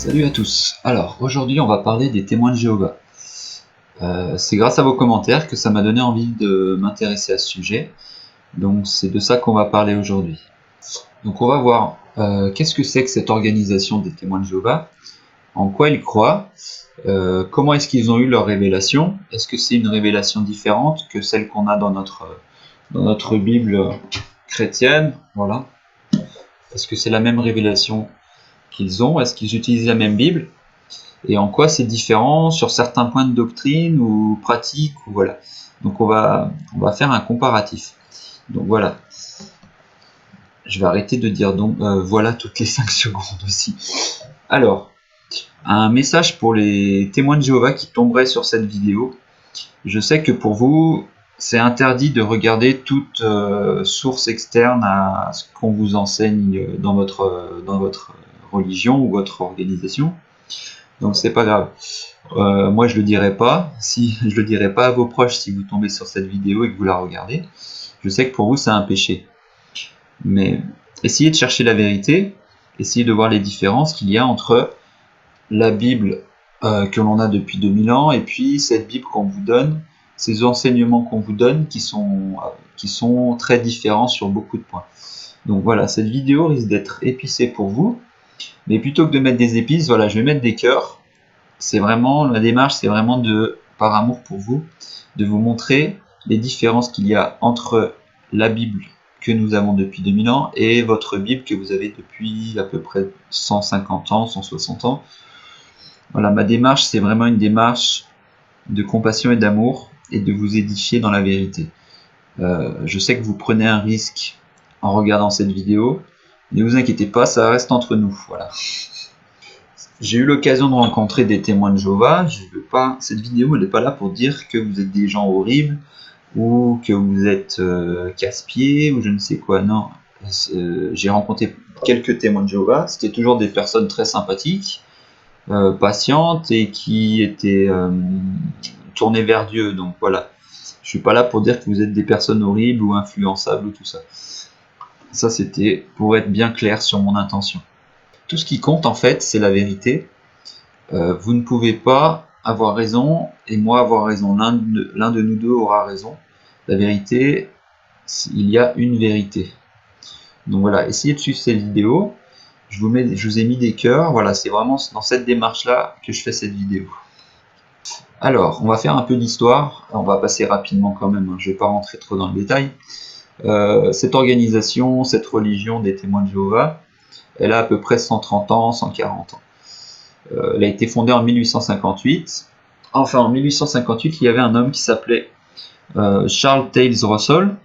Salut à tous. Alors, aujourd'hui, on va parler des témoins de Jéhovah. C'est grâce à vos commentaires que ça m'a donné envie de m'intéresser à ce sujet. Donc, c'est de ça qu'on va parler aujourd'hui. Donc, on va voir qu'est-ce que c'est que cette organisation des témoins de Jéhovah, en quoi ils croient, comment est-ce qu'ils ont eu leur révélation, est-ce que c'est une révélation différente que celle qu'on a dans notre Bible chrétienne, voilà. Est-ce que c'est la même révélation qu'ils ont, est-ce qu'ils utilisent la même Bible, et en quoi c'est différent sur certains points de doctrine ou pratique, ou voilà. Donc on va faire un comparatif. Donc voilà. Je vais arrêter de dire donc voilà toutes les 5 secondes aussi. Alors, un message pour les témoins de Jéhovah qui tomberaient sur cette vidéo. Je sais que pour vous, c'est interdit de regarder toute source externe à ce qu'on vous enseigne dans votre religion ou votre organisation. Donc c'est pas grave. Moi je le dirai pas. Je le dirai pas à vos proches si vous tombez sur cette vidéo et que vous la regardez. Je sais que pour vous c'est un péché. Mais essayez de chercher la vérité. Essayez de voir les différences qu'il y a entre la Bible que l'on a depuis 2000 ans et puis cette Bible qu'on vous donne, ces enseignements qu'on vous donne qui sont très différents sur beaucoup de points. Donc voilà, cette vidéo risque d'être épicée pour vous. Mais plutôt que de mettre des épices, voilà, je vais mettre des cœurs. C'est vraiment, la démarche, c'est vraiment par amour pour vous, de vous montrer les différences qu'il y a entre la Bible que nous avons depuis 2000 ans et votre Bible que vous avez depuis à peu près 150 ans, 160 ans. Voilà, ma démarche, c'est vraiment une démarche de compassion et d'amour et de vous édifier dans la vérité. Je sais que vous prenez un risque en regardant cette vidéo, ne vous inquiétez pas, ça reste entre nous, voilà. J'ai eu l'occasion de rencontrer des témoins de Jéhovah. Cette vidéo n'est pas là pour dire que vous êtes des gens horribles ou que vous êtes casse-pieds ou je ne sais quoi. Non, j'ai rencontré quelques témoins de Jéhovah. C'était toujours des personnes très sympathiques, patientes et qui étaient tournées vers Dieu. Donc voilà, je suis pas là pour dire que vous êtes des personnes horribles ou influençables ou tout ça. Ça, c'était pour être bien clair sur mon intention. Tout ce qui compte, en fait, c'est la vérité. Vous ne pouvez pas avoir raison et moi avoir raison. L'un de nous deux aura raison. La vérité, il y a une vérité. Donc voilà, essayez de suivre cette vidéo. Je vous ai mis des cœurs. Voilà, c'est vraiment dans cette démarche-là que je fais cette vidéo. Alors, on va faire un peu d'histoire. On va passer rapidement quand même. Je ne vais pas rentrer trop dans le détail. Cette organisation, cette religion des témoins de Jéhovah, elle a à peu près 130 ans, 140 ans. Elle a été fondée en 1858. Enfin, en 1858, il y avait un homme qui s'appelait Charles Tails Russell,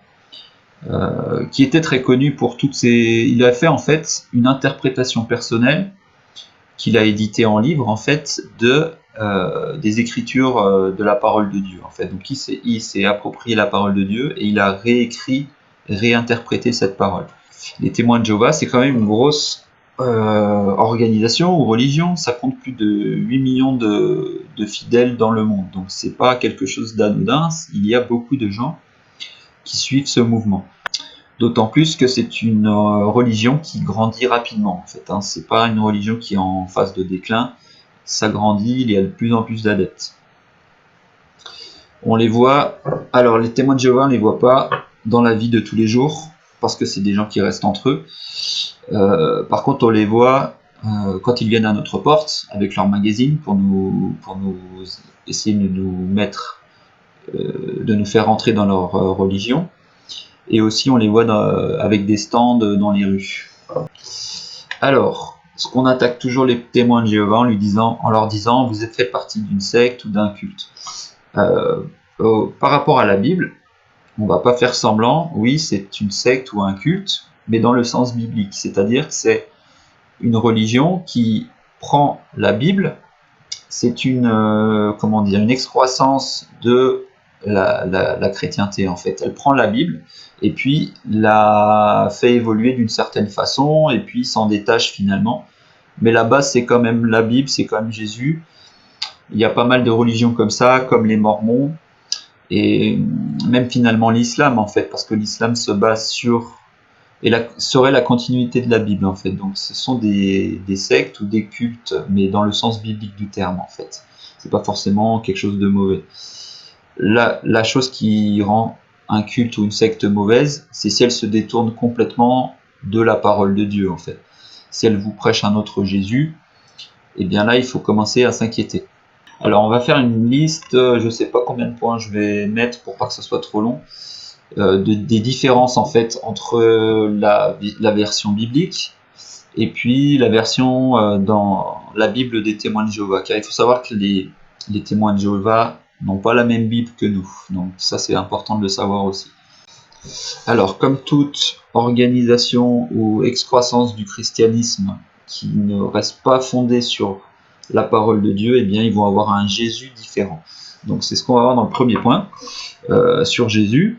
qui était très connu pour toutes ses... Il a fait en fait une interprétation personnelle qu'il a éditée en livre en fait des écritures de la parole de Dieu. En fait, donc il s'est approprié la parole de Dieu et il a réinterprété cette parole. Les témoins de Jéhovah, c'est quand même une grosse organisation ou religion. Ça compte plus de 8 millions de fidèles dans le monde. Donc c'est pas quelque chose d'anodin. Il y a beaucoup de gens qui suivent ce mouvement. D'autant plus que c'est une religion qui grandit rapidement. En fait, c'est pas une religion qui est en phase de déclin. Ça grandit, il y a de plus en plus d'adeptes. On les voit. Alors les témoins de Jéhovah, on les voit pas dans la vie de tous les jours parce que c'est des gens qui restent entre eux. Par contre, on les voit quand ils viennent à notre porte avec leur magazine pour nous essayer de nous mettre, de nous faire rentrer dans leur religion. Et aussi, on les voit avec des stands dans les rues. Alors, ce qu'on attaque toujours les témoins de Jéhovah en leur disant, vous êtes fait partie d'une secte ou d'un culte. Par rapport à la Bible, on va pas faire semblant. Oui, c'est une secte ou un culte, mais dans le sens biblique, c'est-à-dire que c'est une religion qui prend la Bible, c'est une excroissance de la chrétienté en fait. Elle prend la Bible et puis la fait évoluer d'une certaine façon et puis s'en détache finalement. Mais la base c'est quand même la Bible, c'est quand même Jésus. Il y a pas mal de religions comme ça, comme les Mormons et même finalement l'islam en fait, parce que l'islam se base sur et serait la continuité de la Bible en fait. Donc ce sont des sectes ou des cultes, mais dans le sens biblique du terme en fait. C'est pas forcément quelque chose de mauvais. La chose qui rend un culte ou une secte mauvaise, c'est si elle se détourne complètement de la parole de Dieu en fait. Si elle vous prêche un autre Jésus, et bien là il faut commencer à s'inquiéter. Alors on va faire une liste, je sais pas combien de points je vais mettre pour pas que ce soit trop long, des différences en fait entre la version biblique et puis la version dans la Bible des témoins de Jéhovah. Car il faut savoir que les témoins de Jéhovah n'ont pas la même Bible que nous, donc ça c'est important de le savoir aussi. Alors comme toute organisation ou excroissance du christianisme qui ne reste pas fondée sur la parole de Dieu, eh bien ils vont avoir un Jésus différent. Donc c'est ce qu'on va voir dans le premier point sur Jésus.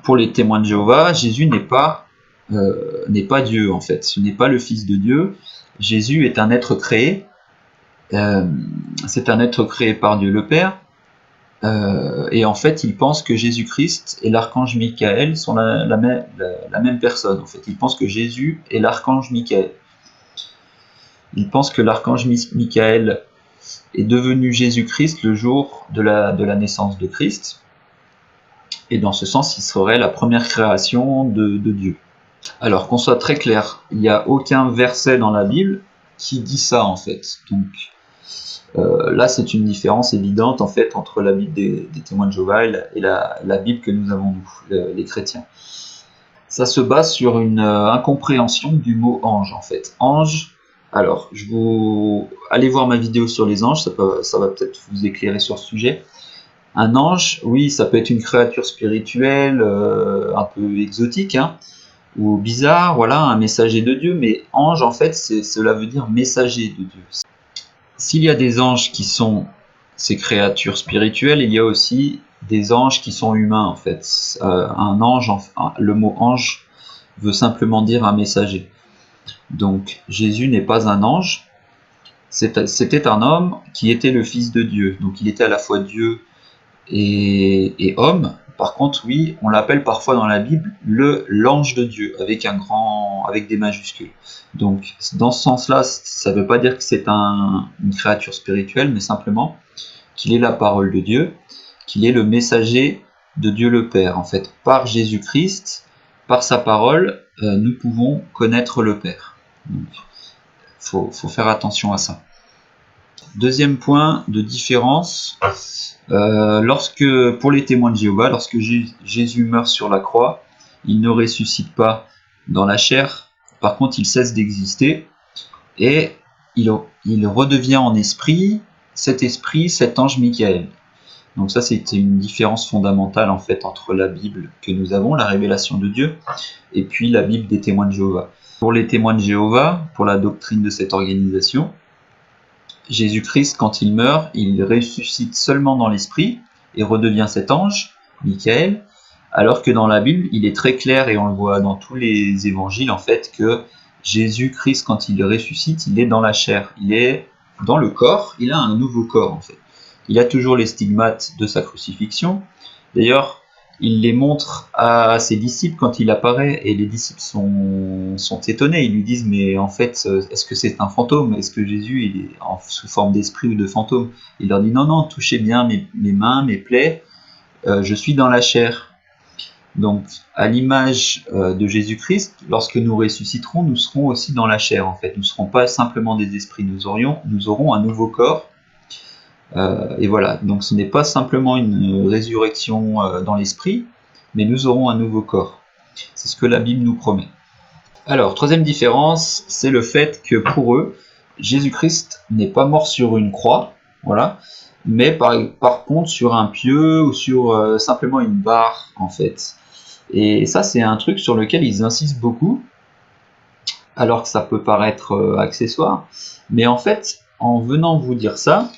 Pour les témoins de Jéhovah, Jésus n'est pas Dieu en fait. Ce n'est pas le Fils de Dieu. Jésus est un être créé. C'est un être créé par Dieu le Père. Et en fait, ils pensent que Jésus-Christ et l'archange Michael sont la même personne. En fait, ils pensent que Jésus est l'archange Michael. Ils pensent que l'archange Michael est devenu Jésus-Christ le jour de la naissance de Christ. Et dans ce sens, il serait la première création de Dieu. Alors, qu'on soit très clair, il n'y a aucun verset dans la Bible qui dit ça, en fait. Donc, là, c'est une différence évidente, en fait, entre la Bible des témoins de Jéhovah et la Bible que nous avons, nous, les chrétiens. Ça se base sur une incompréhension du mot ange, en fait. Ange, alors, allez voir ma vidéo sur les anges, ça va peut-être vous éclairer sur ce sujet. Un ange, oui, ça peut être une créature spirituelle, un peu exotique, hein, ou bizarre, voilà, un messager de Dieu, mais ange, en fait, cela veut dire messager de Dieu. S'il y a des anges qui sont ces créatures spirituelles, il y a aussi des anges qui sont humains, en fait. Un ange, le mot ange veut simplement dire un messager. Donc, Jésus n'est pas un ange, c'était un homme qui était le Fils de Dieu. Donc, il était à la fois Dieu et homme. Par contre, oui, on l'appelle parfois dans la Bible l'ange de Dieu, avec des majuscules. Donc, dans ce sens-là, ça ne veut pas dire que c'est une créature spirituelle, mais simplement qu'il est la parole de Dieu, qu'il est le messager de Dieu le Père. En fait, par Jésus-Christ, par sa parole, nous pouvons connaître le Père. Donc, faut faire attention à ça. Deuxième point de différence, pour les témoins de Jéhovah, lorsque Jésus meurt sur la croix, il ne ressuscite pas dans la chair, par contre il cesse d'exister, et il redevient en esprit, cet ange Michael. Donc ça c'est une différence fondamentale en fait entre la Bible que nous avons, la révélation de Dieu, et puis la Bible des témoins de Jéhovah. Pour les témoins de Jéhovah, pour la doctrine de cette organisation, Jésus-Christ, quand il meurt, il ressuscite seulement dans l'esprit et redevient cet ange, Michael, alors que dans la Bible, il est très clair, et on le voit dans tous les évangiles, en fait, que Jésus-Christ, quand il ressuscite, il est dans la chair, il est dans le corps, il a un nouveau corps, en fait. Il a toujours les stigmates de sa crucifixion. D'ailleurs, il les montre à ses disciples quand il apparaît, et les disciples sont étonnés. Ils lui disent, mais en fait, est-ce que c'est un fantôme? Est-ce que Jésus il est sous forme d'esprit ou de fantôme? Il leur dit, non, non, touchez bien mes mains, mes plaies, je suis dans la chair. Donc, à l'image de Jésus-Christ, lorsque nous ressusciterons, nous serons aussi dans la chair, en fait. Nous ne serons pas simplement des esprits, nous aurons un nouveau corps. Et voilà, donc ce n'est pas simplement une résurrection dans l'esprit, mais nous aurons un nouveau corps. C'est ce que la Bible nous promet. Alors, troisième différence, c'est le fait que pour eux, Jésus-Christ n'est pas mort sur une croix, voilà, mais par contre sur un pieu ou sur simplement une barre, en fait. Et ça, c'est un truc sur lequel ils insistent beaucoup, alors que ça peut paraître accessoire, mais en fait, en venant vous dire ça,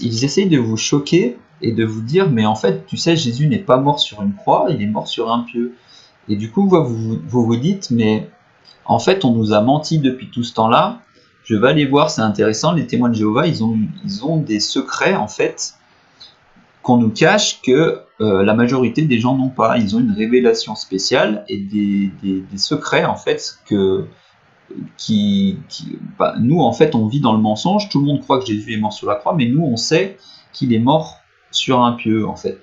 ils essayent de vous choquer et de vous dire, mais en fait, tu sais, Jésus n'est pas mort sur une croix, il est mort sur un pieu. Et du coup, vous dites, mais en fait, on nous a menti depuis tout ce temps-là, je vais aller voir, c'est intéressant, les témoins de Jéhovah, ils ont des secrets, en fait, qu'on nous cache que la majorité des gens n'ont pas. Ils ont une révélation spéciale et des secrets en fait nous en fait on vit dans le mensonge. Tout le monde croit que Jésus est mort sur la croix, mais nous on sait qu'il est mort sur un pieu en fait.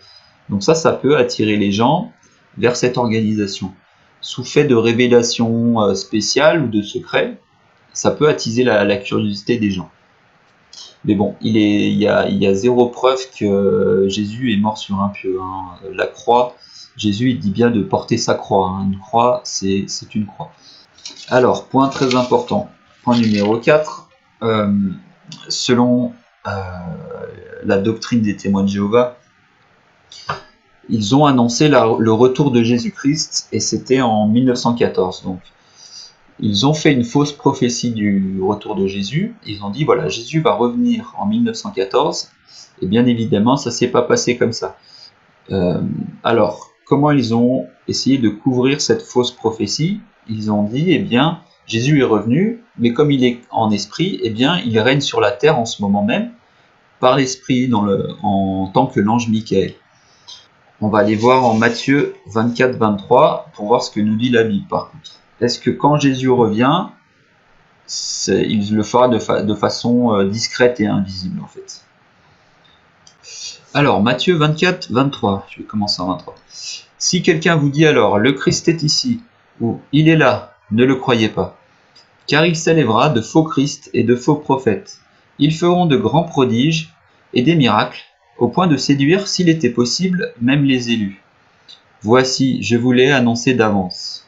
Donc ça peut attirer les gens vers cette organisation. Sous fait de révélation spéciale ou de secret, ça peut attiser la curiosité des gens. Mais bon, il y a zéro preuve que Jésus est mort sur un pieu. Hein. La croix, Jésus il dit bien de porter sa croix. Hein. Une croix, c'est une croix. Alors, point très important, point numéro 4, selon la doctrine des témoins de Jéhovah, ils ont annoncé le retour de Jésus-Christ, et c'était en 1914. Donc, ils ont fait une fausse prophétie du retour de Jésus. Ils ont dit, voilà, Jésus va revenir en 1914, et bien évidemment, ça ne s'est pas passé comme ça. Alors, comment ils ont essayé de couvrir cette fausse prophétie? Ils ont dit, eh bien, Jésus est revenu, mais comme il est en esprit, eh bien, il règne sur la terre en ce moment même, par l'esprit, en tant que l'ange Michael. On va aller voir en Matthieu 24-23 pour voir ce que nous dit la Bible par contre. Est-ce que quand Jésus revient, il le fera de façon discrète et invisible en fait? Alors, Matthieu 24-23, je vais commencer en 23. Si quelqu'un vous dit alors, le Christ est ici, ou il est là, ne le croyez pas. Car il s'élèvera de faux Christ et de faux prophètes. Ils feront de grands prodiges et des miracles, au point de séduire, s'il était possible, même les élus. Voici, je vous l'ai annoncé d'avance.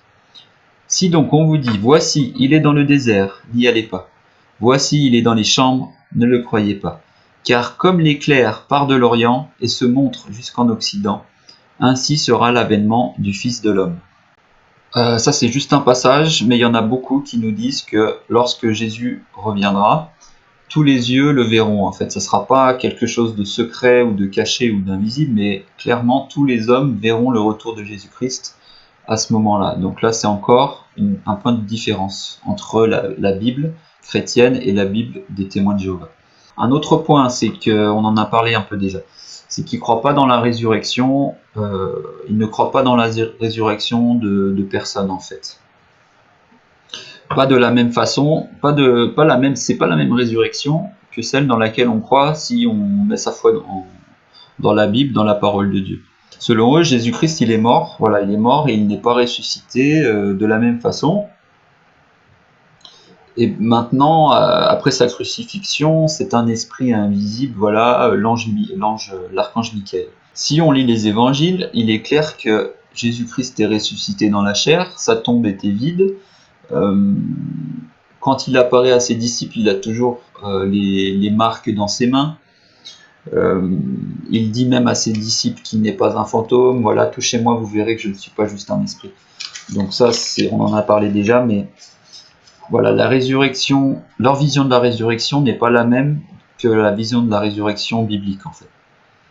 Si donc on vous dit, voici, il est dans le désert, n'y allez pas. Voici, il est dans les chambres, ne le croyez pas. Car comme l'éclair part de l'Orient et se montre jusqu'en Occident, ainsi sera l'avènement du Fils de l'homme. Ça c'est juste un passage, mais il y en a beaucoup qui nous disent que lorsque Jésus reviendra, tous les yeux le verront en fait. Ça ne sera pas quelque chose de secret ou de caché ou d'invisible, mais clairement tous les hommes verront le retour de Jésus-Christ à ce moment-là. Donc là c'est encore un point de différence entre la Bible chrétienne et la Bible des témoins de Jéhovah. Un autre point, c'est qu'on en a parlé un peu déjà, c'est qu'ils ne croient pas dans la résurrection, ils ne croient pas dans la résurrection de personnes en fait. Pas de la même façon, c'est pas la même résurrection que celle dans laquelle on croit si on met sa foi dans la Bible, dans la parole de Dieu. Selon eux, Jésus-Christ, il est mort, voilà, il est mort et il n'est pas ressuscité de la même façon. Et maintenant, après sa crucifixion, c'est un esprit invisible, voilà, l'archange Michael. Si on lit les évangiles, il est clair que Jésus-Christ est ressuscité dans la chair, sa tombe était vide. Quand il apparaît à ses disciples, il a toujours les marques dans ses mains. Il dit même à ses disciples qu'il n'est pas un fantôme. Voilà, touchez-moi, vous verrez que je ne suis pas juste un esprit. Donc ça, on en a parlé déjà, mais voilà, la résurrection, leur vision de la résurrection n'est pas la même que la vision de la résurrection biblique en fait.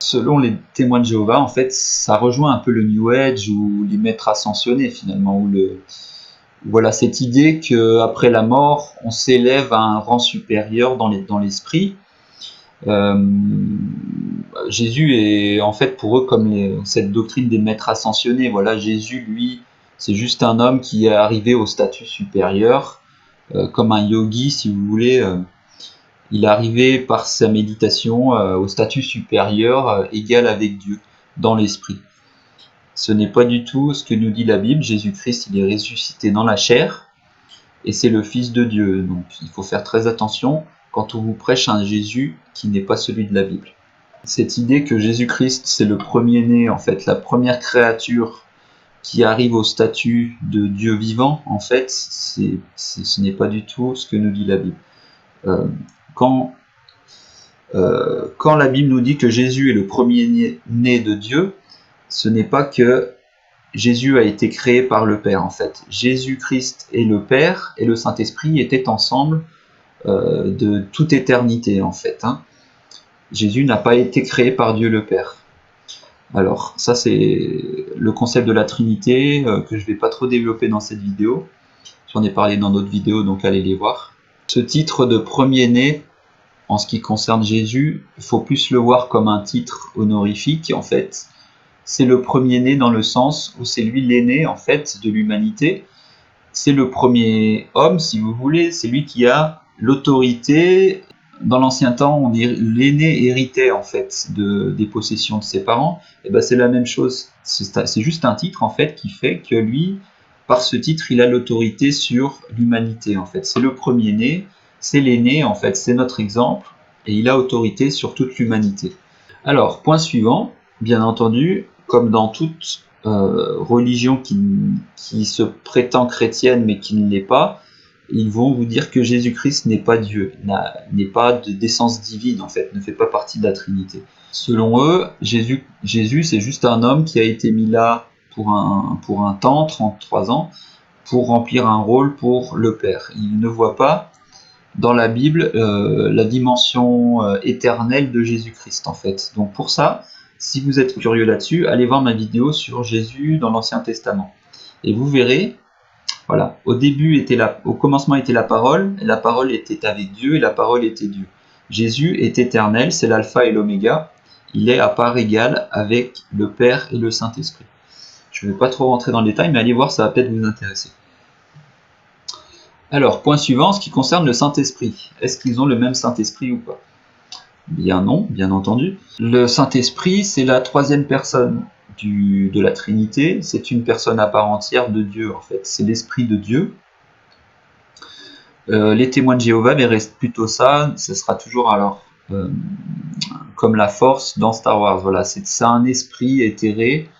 Selon les témoins de Jéhovah, en fait, ça rejoint un peu le New Age ou les maîtres ascensionnés finalement, voilà cette idée qu'après la mort, on s'élève à un rang supérieur dans l'esprit. Jésus est en fait pour eux comme cette doctrine des maîtres ascensionnés. Voilà, Jésus, lui, c'est juste un homme qui est arrivé au statut supérieur, comme un yogi, si vous voulez. Il est arrivé par sa méditation au statut supérieur, égal avec Dieu, dans l'esprit. Ce n'est pas du tout ce que nous dit la Bible. Jésus-Christ, il est ressuscité dans la chair, et c'est le Fils de Dieu. Donc il faut faire très attention quand on vous prêche un Jésus qui n'est pas celui de la Bible. Cette idée que Jésus-Christ, c'est le premier-né, en fait, la première créature qui arrive au statut de Dieu vivant, en fait, ce n'est pas du tout ce que nous dit la Bible. Quand la Bible nous dit que Jésus est le premier-né de Dieu, ce n'est pas que Jésus a été créé par le Père, en fait. Jésus-Christ et le Père et le Saint-Esprit étaient ensemble de toute éternité, en fait. Hein. Jésus n'a pas été créé par Dieu le Père. Alors, ça c'est le concept de la Trinité que je ne vais pas trop développer dans cette vidéo. J'en ai parlé dans d'autres vidéos, donc allez les voir. Ce titre de premier-né, en ce qui concerne Jésus, il faut plus le voir comme un titre honorifique, en fait. C'est le premier-né dans le sens où c'est lui l'aîné, en fait, de l'humanité. C'est le premier homme, si vous voulez, c'est lui qui a l'autorité. Dans l'ancien temps, on dit l'aîné héritait en fait des possessions de ses parents. Et ben c'est la même chose. C'est juste un titre en fait qui fait que lui, par ce titre, il a l'autorité sur l'humanité en fait. C'est le premier-né, c'est l'aîné en fait, c'est notre exemple, et il a autorité sur toute l'humanité. Alors, point suivant, bien entendu, comme dans toute religion qui se prétend chrétienne mais qui ne l'est pas, ils vont vous dire que Jésus-Christ n'est pas Dieu, n'est pas de d'essence divine en fait, ne fait pas partie de la Trinité. Selon eux, Jésus c'est juste un homme qui a été mis là pour un temps, 33 ans, pour remplir un rôle pour le Père. Ils ne voient pas dans la Bible la dimension éternelle de Jésus-Christ en fait. Donc pour ça, si vous êtes curieux là-dessus, allez voir ma vidéo sur Jésus dans l'Ancien Testament. Et vous verrez, voilà, au commencement était la parole, et la parole était avec Dieu, et la parole était Dieu. Jésus est éternel, c'est l'alpha et l'oméga, il est à part égale avec le Père et le Saint-Esprit. Je ne vais pas trop rentrer dans le détail, mais allez voir, ça va peut-être vous intéresser. Alors, point suivant, ce qui concerne le Saint-Esprit. Est-ce qu'ils ont le même Saint-Esprit ou pas? Bien non, bien entendu. Le Saint-Esprit, c'est la troisième personne de la Trinité. C'est une personne à part entière de Dieu, en fait. C'est l'Esprit de Dieu. Les témoins de Jéhovah verraient plutôt ça. Ce sera toujours alors comme la Force dans Star Wars. Voilà, c'est un esprit éthéré.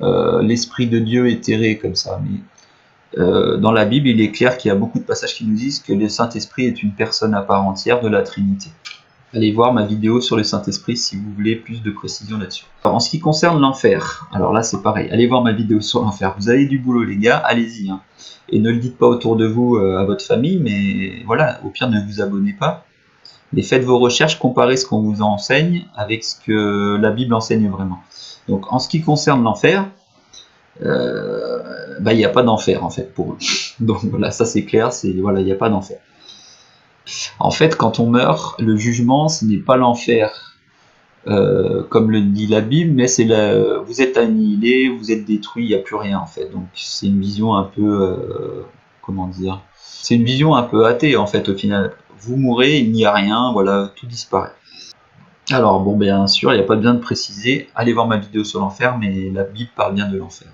L'Esprit de Dieu éthéré, comme ça. Mais dans la Bible, il est clair qu'il y a beaucoup de passages qui nous disent que le Saint-Esprit est une personne à part entière de la Trinité. Allez voir ma vidéo sur le Saint-Esprit si vous voulez plus de précision là-dessus. En ce qui concerne l'enfer, alors là c'est pareil, allez voir ma vidéo sur l'enfer. Vous avez du boulot les gars, allez-y. Hein. Et ne le dites pas autour de vous à votre famille, mais voilà, au pire ne vous abonnez pas. Mais faites vos recherches, comparez ce qu'on vous enseigne avec ce que la Bible enseigne vraiment. Donc en ce qui concerne l'enfer, il n'y a pas d'enfer en fait pour eux. Donc voilà, ça c'est clair, voilà, il n'y a pas d'enfer. En fait, quand on meurt, le jugement, ce n'est pas l'enfer, comme le dit la Bible, mais c'est vous êtes annihilé, vous êtes détruit, il n'y a plus rien en fait. Donc c'est une vision un peu, comment dire, c'est une vision un peu athée en fait au final. Vous mourrez, il n'y a rien, voilà, tout disparaît. Alors bon, bien sûr, il n'y a pas besoin de préciser, allez voir ma vidéo sur l'enfer, mais la Bible parle bien de l'enfer.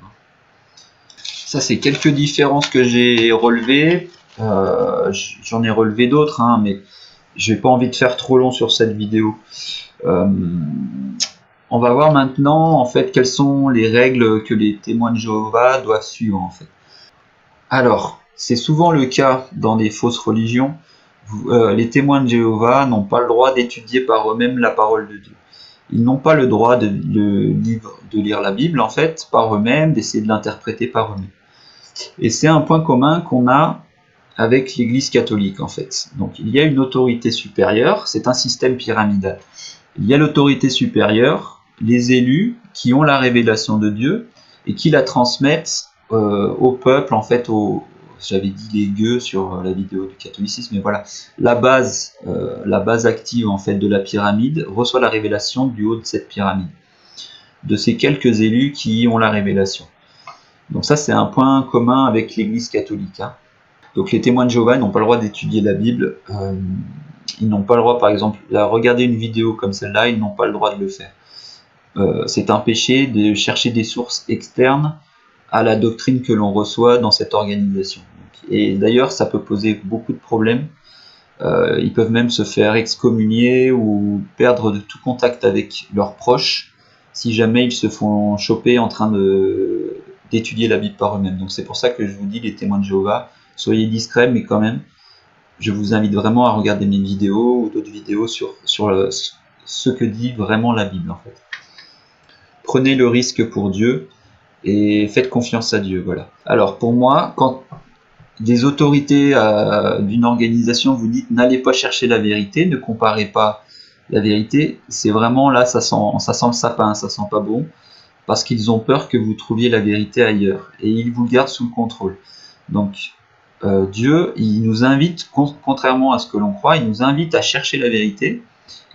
Ça, c'est quelques différences que j'ai relevées. J'en ai relevé d'autres, hein, mais j'ai pas envie de faire trop long sur cette vidéo. On va voir maintenant en fait quelles sont les règles que les témoins de Jéhovah doivent suivre en fait. Alors, c'est souvent le cas dans des fausses religions. Les témoins de Jéhovah n'ont pas le droit d'étudier par eux-mêmes la parole de Dieu. Ils n'ont pas le droit de lire la Bible en fait par eux-mêmes, d'essayer de l'interpréter par eux-mêmes. Et c'est un point commun qu'on a avec l'Église catholique en fait. Donc il y a une autorité supérieure, c'est un système pyramidal. Il y a l'autorité supérieure, les élus qui ont la révélation de Dieu et qui la transmettent au peuple en fait, j'avais dit les gueux sur la vidéo du catholicisme, mais voilà, la base active en fait de la pyramide reçoit la révélation du haut de cette pyramide, de ces quelques élus qui ont la révélation. Donc ça c'est un point commun avec l'Église catholique. Hein. Donc les témoins de Jéhovah n'ont pas le droit d'étudier la Bible. Ils n'ont pas le droit, par exemple, à regarder une vidéo comme celle-là, ils n'ont pas le droit de le faire. C'est un péché de chercher des sources externes à la doctrine que l'on reçoit dans cette organisation. Et d'ailleurs, ça peut poser beaucoup de problèmes. Ils peuvent même se faire excommunier ou perdre de tout contact avec leurs proches si jamais ils se font choper en train d'étudier la Bible par eux-mêmes. Donc c'est pour ça que je vous dis, les témoins de Jéhovah, soyez discrets, mais quand même, je vous invite vraiment à regarder mes vidéos ou d'autres vidéos sur ce que dit vraiment la Bible en fait. Prenez le risque pour Dieu et faites confiance à Dieu, voilà. Alors pour moi, quand des autorités d'une organisation vous dites n'allez pas chercher la vérité, ne comparez pas la vérité, c'est vraiment là, ça sent le sapin, ça sent pas bon, parce qu'ils ont peur que vous trouviez la vérité ailleurs, et ils vous gardent sous le contrôle. Donc Dieu, il nous invite, contrairement à ce que l'on croit, il nous invite à chercher la vérité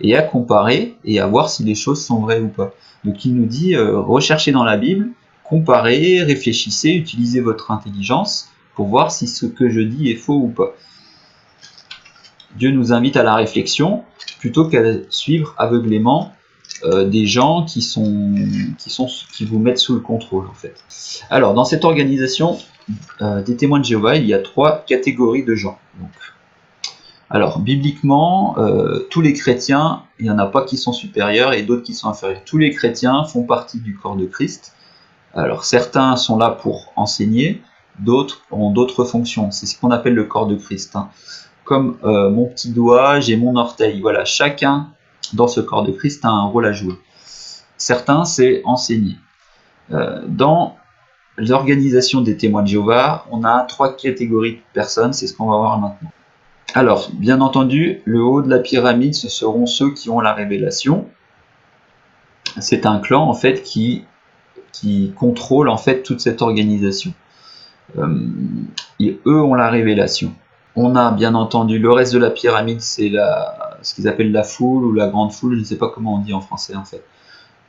et à comparer et à voir si les choses sont vraies ou pas. Donc il nous dit, recherchez dans la Bible, comparez, réfléchissez, utilisez votre intelligence pour voir si ce que je dis est faux ou pas. Dieu nous invite à la réflexion plutôt qu'à suivre aveuglément des gens qui vous mettent sous le contrôle en fait. Alors dans cette organisation des témoins de Jéhovah, il y a 3 catégories de gens. Donc, alors bibliquement, tous les chrétiens, il n'y en a pas qui sont supérieurs et d'autres qui sont inférieurs. Tous les chrétiens font partie du corps de Christ. Alors certains sont là pour enseigner, d'autres ont d'autres fonctions. C'est ce qu'on appelle le corps de Christ. Hein. Comme mon petit doigt, j'ai mon orteil. Voilà, chacun dans ce corps de Christ a un rôle à jouer. Certains, c'est enseigner. Dans l'organisation des témoins de Jéhovah, on a 3 catégories de personnes, c'est ce qu'on va voir maintenant. Alors, bien entendu, le haut de la pyramide, ce seront ceux qui ont la révélation. C'est un clan, en fait, qui contrôle, en fait, toute cette organisation. Et eux ont la révélation. On a, bien entendu, le reste de la pyramide, c'est ce qu'ils appellent la foule ou la grande foule, je ne sais pas comment on dit en français, en fait.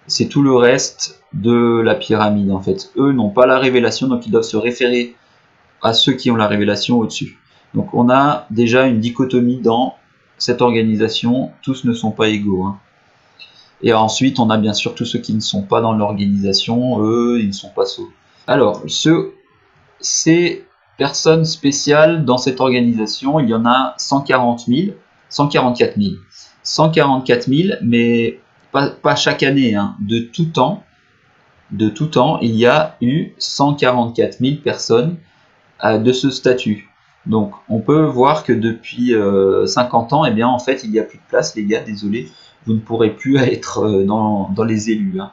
C'est tout le reste de la pyramide, en fait. Eux n'ont pas la révélation, donc ils doivent se référer à ceux qui ont la révélation au-dessus. Donc on a déjà une dichotomie dans cette organisation, tous ne sont pas égaux. Hein. Et ensuite, on a bien sûr tous ceux qui ne sont pas dans l'organisation, eux, ils ne sont pas sauvés. Alors, ces personnes spéciales dans cette organisation, il y en a 144 000, mais pas chaque année, hein, de tout temps, il y a eu 144 000 personnes de ce statut. Donc on peut voir que depuis 50 ans, eh bien, en fait, il n'y a plus de place, les gars, désolé, vous ne pourrez plus être dans les élus. Hein.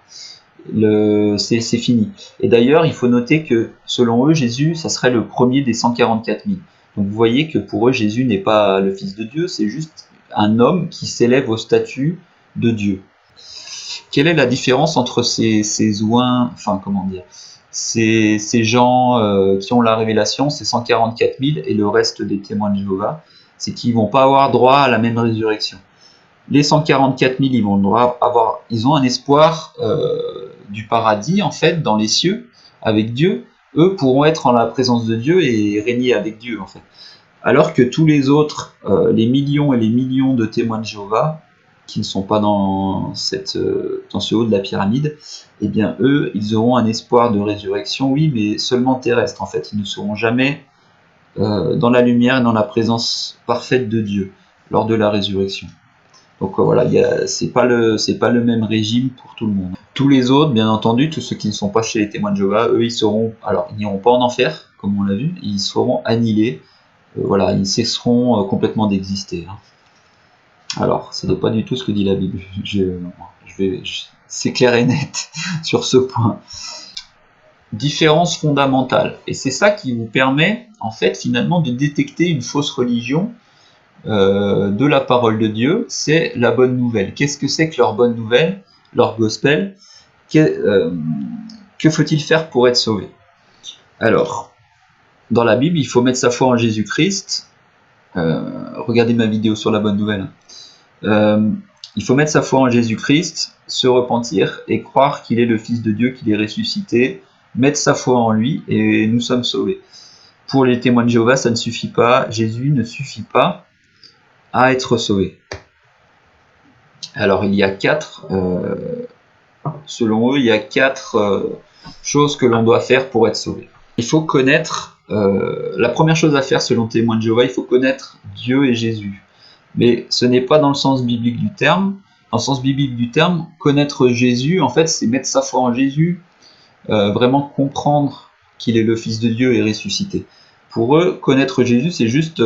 C'est fini. Et d'ailleurs, il faut noter que selon eux, Jésus, ça serait le premier des 144 000. Donc vous voyez que pour eux, Jésus n'est pas le Fils de Dieu, c'est juste un homme qui s'élève au statut de Dieu. Quelle est la différence entre ces gens qui ont la révélation, ces 144 000 et le reste des témoins de Jéhovah? C'est qu'ils ne vont pas avoir droit à la même résurrection. Les 144 000, ils ont un espoir du paradis, en fait, dans les cieux, avec Dieu. Eux pourront être en la présence de Dieu et régner avec Dieu, en fait. Alors que tous les autres, les millions et les millions de témoins de Jéhovah, qui ne sont pas dans ce haut de la pyramide, eh bien eux, ils auront un espoir de résurrection, oui, mais seulement terrestre, en fait. Ils ne seront jamais dans la lumière et dans la présence parfaite de Dieu lors de la résurrection. Donc voilà, c'est pas le même régime pour tout le monde. Tous les autres, bien entendu, tous ceux qui ne sont pas chez les témoins de Jéhovah, eux, ils n'iront pas en enfer, comme on l'a vu, ils seront annihilés. Voilà, ils cesseront complètement d'exister. Hein. Alors, ce n'est pas du tout ce que dit la Bible. C'est clair et net sur ce point. Différence fondamentale. Et c'est ça qui vous permet, en fait, finalement, de détecter une fausse religion de la parole de Dieu. C'est la bonne nouvelle. Qu'est-ce que c'est que leur bonne nouvelle, leur gospel? Que faut-il faire pour être sauvé? Alors, dans la Bible, il faut mettre sa foi en Jésus-Christ. Regardez ma vidéo sur la bonne nouvelle. Il faut mettre sa foi en Jésus-Christ, se repentir et croire qu'il est le Fils de Dieu, qu'il est ressuscité, mettre sa foi en lui et nous sommes sauvés. Pour les témoins de Jéhovah, ça ne suffit pas. Jésus ne suffit pas à être sauvé. Alors il y a selon eux, il y a 4 choses que l'on doit faire pour être sauvé. Il faut connaître, la première chose à faire selon témoins de Jéhovah, il faut connaître Dieu et Jésus. Mais ce n'est pas dans le sens biblique du terme. Dans le sens biblique du terme, connaître Jésus, en fait, c'est mettre sa foi en Jésus, vraiment comprendre qu'il est le Fils de Dieu et ressuscité. Pour eux, connaître Jésus, c'est juste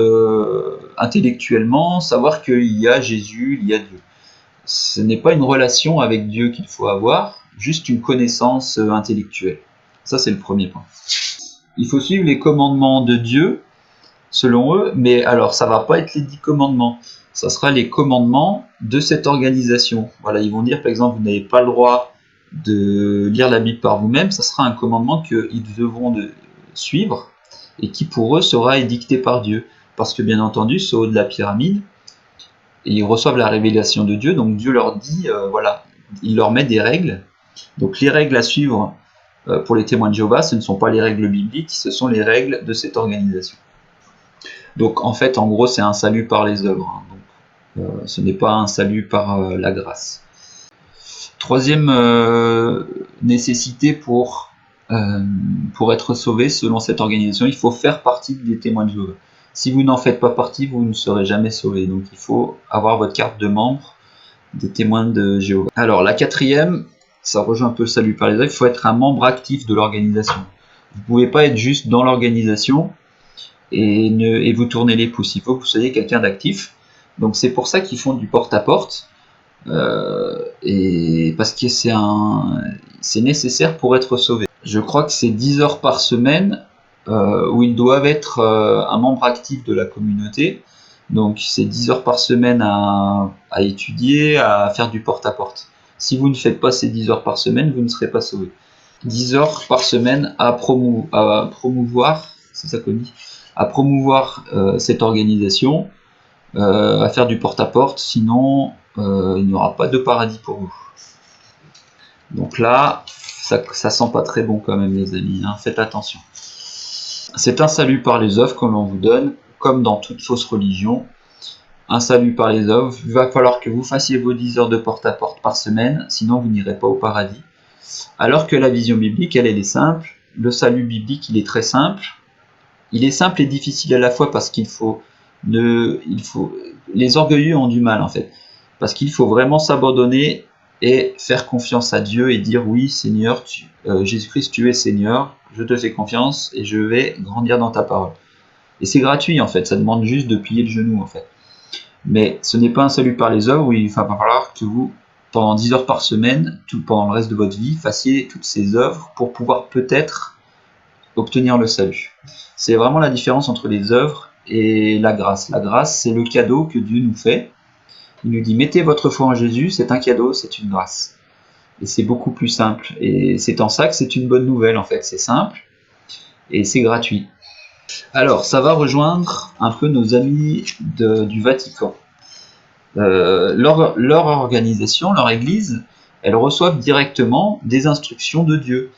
intellectuellement savoir qu'il y a Jésus, il y a Dieu. Ce n'est pas une relation avec Dieu qu'il faut avoir, juste une connaissance intellectuelle. Ça, c'est le premier point. Il faut suivre les commandements de Dieu, selon eux, mais alors ça va pas être les 10 commandements, ça sera les commandements de cette organisation. Voilà, ils vont dire par exemple, vous n'avez pas le droit de lire la Bible par vous-même, ça sera un commandement qu'ils devront suivre, et qui pour eux sera édicté par Dieu. Parce que bien entendu, c'est haut de la pyramide, et ils reçoivent la révélation de Dieu, donc Dieu leur dit, voilà, il leur met des règles. Donc les règles à suivre pour les témoins de Jéhovah, ce ne sont pas les règles bibliques, ce sont les règles de cette organisation. Donc en fait, en gros, c'est un salut par les œuvres. Donc, ce n'est pas un salut par la grâce. Troisième nécessité pour être sauvé selon cette organisation, il faut faire partie des témoins de Jéhovah. Si vous n'en faites pas partie, vous ne serez jamais sauvé. Donc il faut avoir votre carte de membre des témoins de Jéhovah. Alors la quatrième, ça rejoint un peu le salut par les œuvres, il faut être un membre actif de l'organisation. Vous ne pouvez pas être juste dans l'organisation et vous tournez les pouces. Il faut que vous soyez quelqu'un d'actif. Donc c'est pour ça qu'ils font du porte-à-porte. Et parce que c'est nécessaire pour être sauvé. Je crois que c'est 10 heures par semaine où ils doivent être un membre actif de la communauté. Donc c'est 10 heures par semaine à étudier, à faire du porte-à-porte. Si vous ne faites pas ces 10 heures par semaine, vous ne serez pas sauvé. 10 heures par semaine à promouvoir, c'est ça qu'on dit, à promouvoir cette organisation, à faire du porte-à-porte, sinon il n'y aura pas de paradis pour vous. Donc là, ça sent pas très bon quand même les amis, hein, faites attention. C'est un salut par les œuvres que l'on vous donne, comme dans toute fausse religion. Un salut par les œuvres, il va falloir que vous fassiez vos 10 heures de porte-à-porte par semaine, sinon vous n'irez pas au paradis. Alors que la vision biblique, elle est simple. Le salut biblique, il est très simple. Il est simple et difficile à la fois parce qu'il faut... Les orgueilleux ont du mal en fait. Parce qu'il faut vraiment s'abandonner et faire confiance à Dieu et dire oui Seigneur, Jésus-Christ, tu es Seigneur, je te fais confiance et je vais grandir dans ta parole. Et c'est gratuit en fait, ça demande juste de plier le genou en fait. Mais ce n'est pas un salut par les œuvres où il va falloir que vous, pendant 10 heures par semaine, pendant le reste de votre vie, fassiez toutes ces œuvres pour pouvoir peut-être obtenir le salut. C'est vraiment la différence entre les œuvres et la grâce. La grâce, c'est le cadeau que Dieu nous fait. Il nous dit, mettez votre foi en Jésus, c'est un cadeau, c'est une grâce. Et c'est beaucoup plus simple. Et c'est en ça que c'est une bonne nouvelle, en fait. C'est simple et c'est gratuit. Alors, ça va rejoindre un peu nos amis du Vatican. Leur organisation, leur église, elles reçoivent directement des instructions de Dieu.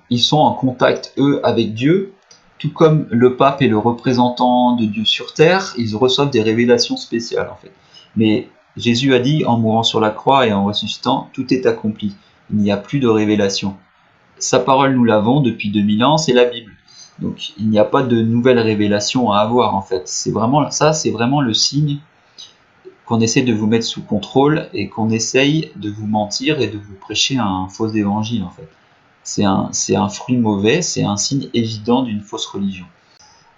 Ils sont en contact, eux, avec Dieu, tout comme le pape est le représentant de Dieu sur terre, ils reçoivent des révélations spéciales, en fait. Mais Jésus a dit, en mourant sur la croix et en ressuscitant, tout est accompli. Il n'y a plus de révélation. Sa parole, nous l'avons depuis 2000 ans, c'est la Bible. Donc, il n'y a pas de nouvelles révélations à avoir, en fait. C'est vraiment le signe qu'on essaie de vous mettre sous contrôle et qu'on essaye de vous mentir et de vous prêcher un faux évangile, en fait. C'est un fruit mauvais, c'est un signe évident d'une fausse religion.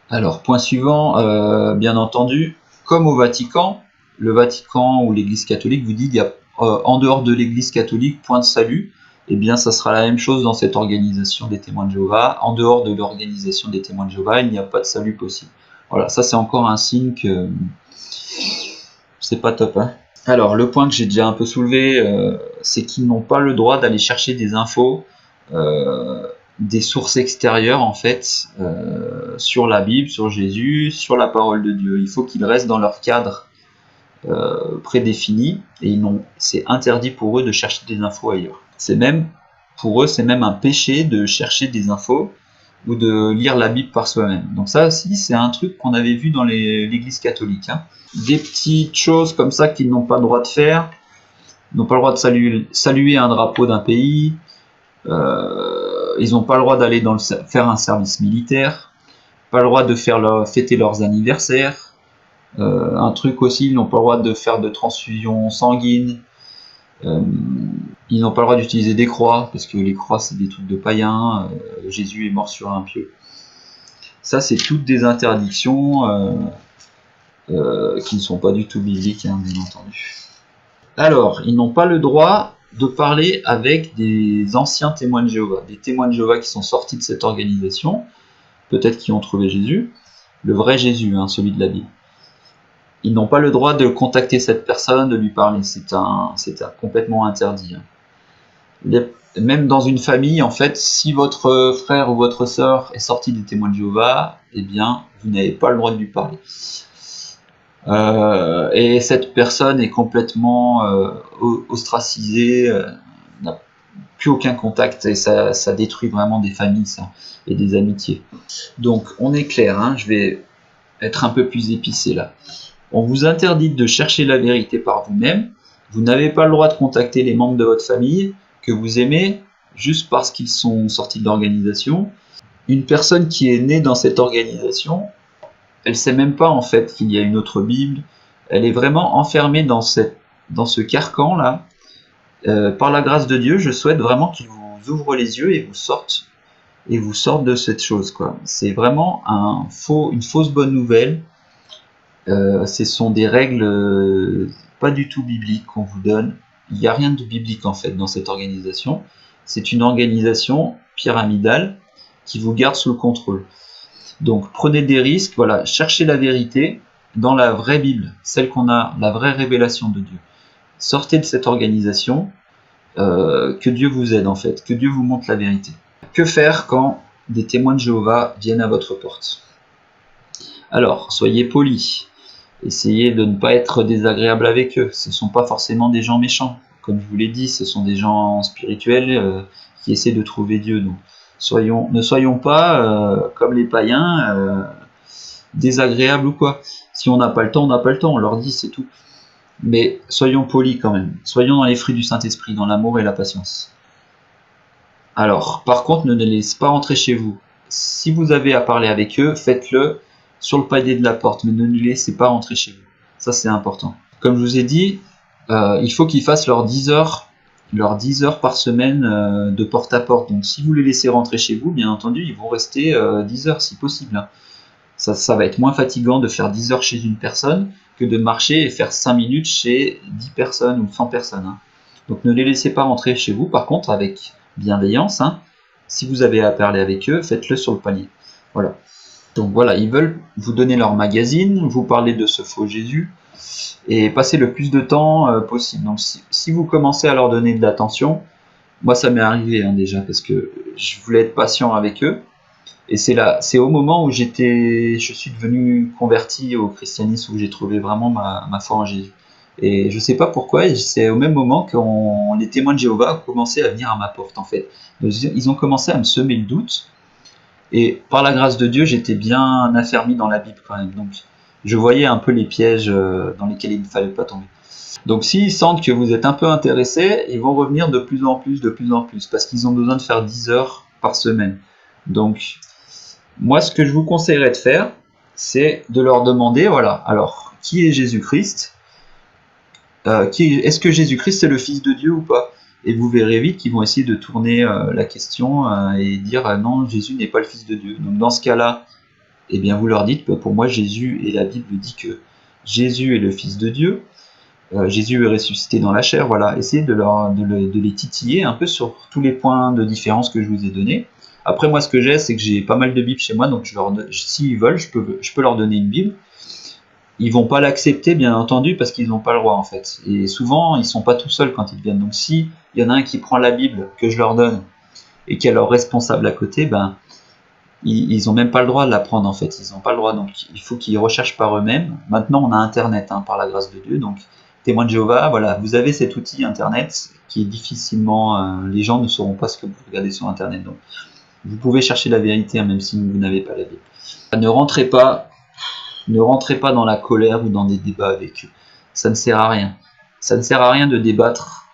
Alors, point suivant, bien entendu, comme au Vatican, le Vatican ou l'Église catholique vous dit qu'il y a, en dehors de l'Église catholique, point de salut, eh bien ça sera la même chose dans cette organisation des témoins de Jéhovah. En dehors de l'organisation des témoins de Jéhovah, il n'y a pas de salut possible. Voilà, ça c'est encore un signe que c'est pas top, hein. Alors, le point que j'ai déjà un peu soulevé, c'est qu'ils n'ont pas le droit d'aller chercher des infos, des sources extérieures, en fait, sur la Bible, sur Jésus, sur la parole de Dieu. Il faut qu'ils restent dans leur cadre prédéfini, et c'est interdit pour eux de chercher des infos ailleurs. Pour eux, c'est même un péché de chercher des infos ou de lire la Bible par soi-même. Donc ça aussi, c'est un truc qu'on avait vu dans l'Église catholique, hein. Des petites choses comme ça qu'ils n'ont pas le droit de faire. Ils n'ont pas le droit de saluer un drapeau d'un pays. Ils n'ont pas le droit d'aller faire un service militaire. Pas le droit de fêter leurs anniversaires. Un truc aussi, ils n'ont pas le droit de faire de transfusion sanguine. Ils n'ont pas le droit d'utiliser des croix, parce que les croix, c'est des trucs de païens. Jésus est mort sur un pieu. Ça, c'est toutes des interdictions qui ne sont pas du tout bibliques, hein, bien entendu. Alors, ils n'ont pas le droit de parler avec des anciens témoins de Jéhovah, des témoins de Jéhovah qui sont sortis de cette organisation, peut-être qui ont trouvé Jésus, le vrai Jésus, hein, celui de la Bible. Ils n'ont pas le droit de contacter cette personne, de lui parler, c'est complètement interdit, hein. Même dans une famille, en fait, si votre frère ou votre sœur est sorti des témoins de Jéhovah, eh bien, vous n'avez pas le droit de lui parler. Et cette personne est complètement ostracisée, n'a plus aucun contact, et ça détruit vraiment des familles, ça, et des amitiés. Donc, on est clair, hein, je vais être un peu plus épicé là. On vous interdit de chercher la vérité par vous-même. Vous n'avez pas le droit de contacter les membres de votre famille que vous aimez juste parce qu'ils sont sortis de l'organisation. Une personne qui est née dans cette organisation, elle sait même pas en fait qu'il y a une autre Bible. Elle est vraiment enfermée dans ce carcan là. Par la grâce de Dieu, je souhaite vraiment qu'il vous ouvre les yeux et vous sorte de cette chose, quoi. C'est vraiment une fausse bonne nouvelle. Ce sont des règles pas du tout bibliques qu'on vous donne. Il n'y a rien de biblique en fait dans cette organisation. C'est une organisation pyramidale qui vous garde sous le contrôle. Donc prenez des risques, voilà, cherchez la vérité dans la vraie Bible, celle qu'on a, la vraie révélation de Dieu. Sortez de cette organisation, que Dieu vous aide en fait, que Dieu vous montre la vérité. Que faire quand des témoins de Jéhovah viennent à votre porte? Alors, soyez polis. Essayez de ne pas être désagréable avec eux. Ce ne sont pas forcément des gens méchants. Comme je vous l'ai dit, ce sont des gens spirituels qui essaient de trouver Dieu. Donc, ne soyons pas comme les païens, désagréables ou quoi. Si on n'a pas le temps, on n'a pas le temps. On leur dit, c'est tout. Mais soyons polis quand même. Soyons dans les fruits du Saint-Esprit, dans l'amour et la patience. Alors, par contre, ne les laissez pas rentrer chez vous. Si vous avez à parler avec eux, faites-le sur le palier de la porte, mais ne les laissez pas rentrer chez vous. Ça, c'est important. Comme je vous ai dit, il faut qu'ils fassent leurs 10 heures par semaine de porte à porte. Donc, si vous les laissez rentrer chez vous, bien entendu, ils vont rester 10 heures si possible, hein. Ça va être moins fatigant de faire 10 heures chez une personne que de marcher et faire 5 minutes chez 10 personnes ou 100 personnes, hein. Donc, ne les laissez pas rentrer chez vous. Par contre, avec bienveillance, hein, si vous avez à parler avec eux, faites-le sur le palier. Voilà. Donc voilà, ils veulent vous donner leur magazine, vous parler de ce faux Jésus, et passer le plus de temps possible. Donc si vous commencez à leur donner de l'attention, moi ça m'est arrivé hein, déjà, parce que je voulais être patient avec eux, et c'est au moment où je suis devenu converti au christianisme, où j'ai trouvé vraiment ma foi en Jésus. Et je sais pas pourquoi, c'est au même moment que les témoins de Jéhovah ont commencé à venir à ma porte en fait. Donc, ils ont commencé à me semer le doute, et par la grâce de Dieu, j'étais bien affermi dans la Bible quand même. Donc je voyais un peu les pièges dans lesquels il ne fallait pas tomber. Donc s'ils sentent que vous êtes un peu intéressé, ils vont revenir de plus en plus, parce qu'ils ont besoin de faire 10 heures par semaine. Donc moi, ce que je vous conseillerais de faire, c'est de leur demander, voilà, alors, qui est Jésus-Christ? Est-ce que Jésus-Christ est le Fils de Dieu ou pas? Et vous verrez vite qu'ils vont essayer de tourner la question et dire non, Jésus n'est pas le Fils de Dieu. Donc dans ce cas-là, eh bien vous leur dites, pour moi Jésus, et la Bible dit que Jésus est le Fils de Dieu, Jésus est ressuscité dans la chair, voilà, essayez de les titiller un peu sur tous les points de différence que je vous ai donnés. Après moi ce que j'ai, c'est que j'ai pas mal de Bibles chez moi, donc s'ils veulent, je peux leur donner une Bible. Ils vont pas l'accepter bien entendu parce qu'ils n'ont pas le droit en fait. Et souvent ils sont pas tout seuls quand ils viennent. Donc si il y en a un qui prend la Bible que je leur donne et qui a leur responsable à côté, ben ils ont même pas le droit de la prendre en fait. Ils n'ont pas le droit, donc il faut qu'ils recherchent par eux-mêmes. Maintenant on a Internet hein, par la grâce de Dieu, donc témoins de Jéhovah, voilà, vous avez cet outil Internet qui est difficilement, les gens ne sauront pas ce que vous regardez sur Internet. Donc vous pouvez chercher la vérité hein, même si vous n'avez pas la Bible. Ne rentrez pas dans la colère ou dans des débats avec eux. Ça ne sert à rien. Ça ne sert à rien de débattre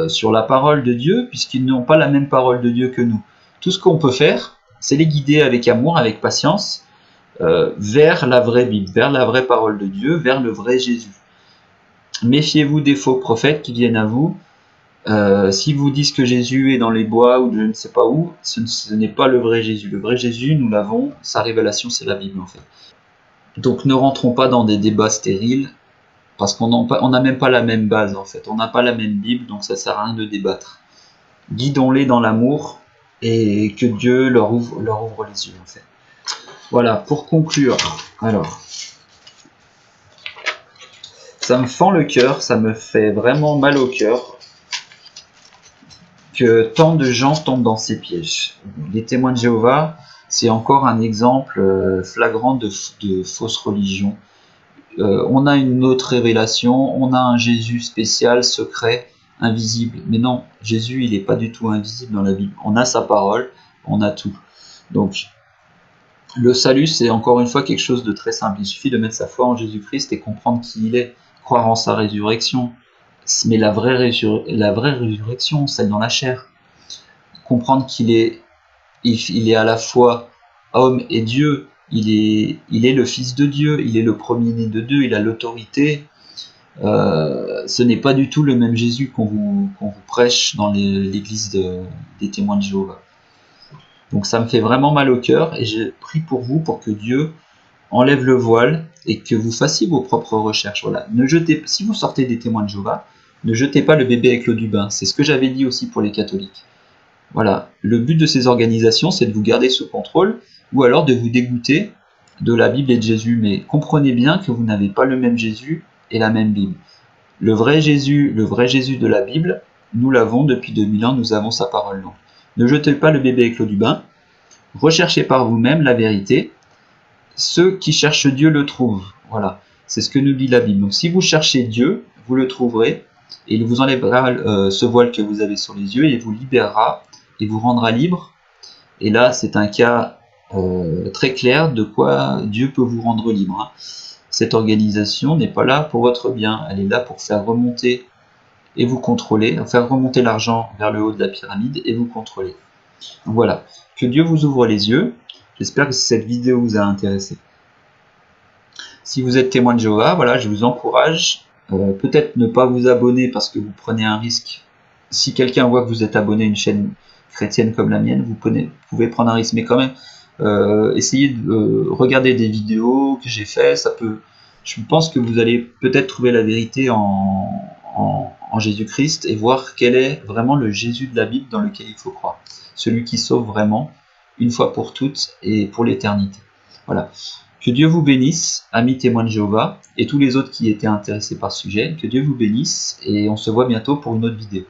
sur la parole de Dieu, puisqu'ils n'ont pas la même parole de Dieu que nous. Tout ce qu'on peut faire, c'est les guider avec amour, avec patience, vers la vraie Bible, vers la vraie parole de Dieu, vers le vrai Jésus. Méfiez-vous des faux prophètes qui viennent à vous. S'ils vous disent que Jésus est dans les bois ou je ne sais pas où, ce n'est pas le vrai Jésus. Le vrai Jésus, nous l'avons, sa révélation, c'est la Bible en fait. Donc ne rentrons pas dans des débats stériles, parce qu'on n'a même pas la même base en fait, on n'a pas la même Bible, donc ça sert à rien de débattre. Guidons-les dans l'amour, et que Dieu leur ouvre les yeux en fait. Voilà, pour conclure, alors, ça me fend le cœur, ça me fait vraiment mal au cœur, que tant de gens tombent dans ces pièges. Les témoins de Jéhovah, c'est encore un exemple flagrant de fausse religion. On a une autre révélation, on a un Jésus spécial, secret, invisible. Mais non, Jésus, il n'est pas du tout invisible dans la Bible. On a sa parole, on a tout. Donc, le salut, c'est encore une fois quelque chose de très simple. Il suffit de mettre sa foi en Jésus-Christ et comprendre qui il est, croire en sa résurrection. Mais la vraie résurrection, celle dans la chair. Comprendre qu'il est, il est à la fois homme et Dieu. Il est le Fils de Dieu, il est le premier-né de Dieu, il a l'autorité. Ce n'est pas du tout le même Jésus qu'on vous prêche dans l'église des témoins de Jéhovah. Donc ça me fait vraiment mal au cœur et je prie pour vous pour que Dieu enlève le voile et que vous fassiez vos propres recherches. Voilà. Si vous sortez des témoins de Jéhovah, ne jetez pas le bébé avec l'eau du bain. C'est ce que j'avais dit aussi pour les catholiques. Voilà. Le but de ces organisations, c'est de vous garder sous contrôle ou alors de vous dégoûter de la Bible et de Jésus. Mais comprenez bien que vous n'avez pas le même Jésus et la même Bible. Le vrai Jésus de la Bible, nous l'avons depuis 2000 ans, nous avons sa parole. Donc, ne jetez pas le bébé avec l'eau du bain. Recherchez par vous-même la vérité. Ceux qui cherchent Dieu le trouvent. Voilà, c'est ce que nous dit la Bible. Donc si vous cherchez Dieu, vous le trouverez, et il vous enlèvera ce voile que vous avez sur les yeux, et vous libérera, et vous rendra libre. Et là, c'est un cas très clair de quoi Dieu peut vous rendre libre. Hein. Cette organisation n'est pas là pour votre bien, elle est là pour faire remonter et vous contrôler, faire remonter l'argent vers le haut de la pyramide et vous contrôler. Donc voilà, que Dieu vous ouvre les yeux. J'espère que cette vidéo vous a intéressé. Si vous êtes témoin de Jéhovah, voilà, je vous encourage. Peut-être ne pas vous abonner parce que vous prenez un risque. Si quelqu'un voit que vous êtes abonné à une chaîne chrétienne comme la mienne, vous pouvez prendre un risque. Mais quand même, essayez de regarder des vidéos que j'ai fait. Je pense que vous allez peut-être trouver la vérité en Jésus-Christ et voir quel est vraiment le Jésus de la Bible dans lequel il faut croire. Celui qui sauve vraiment, une fois pour toutes et pour l'éternité. Voilà. Que Dieu vous bénisse, amis témoins de Jéhovah, et tous les autres qui étaient intéressés par ce sujet. Que Dieu vous bénisse, et on se voit bientôt pour une autre vidéo.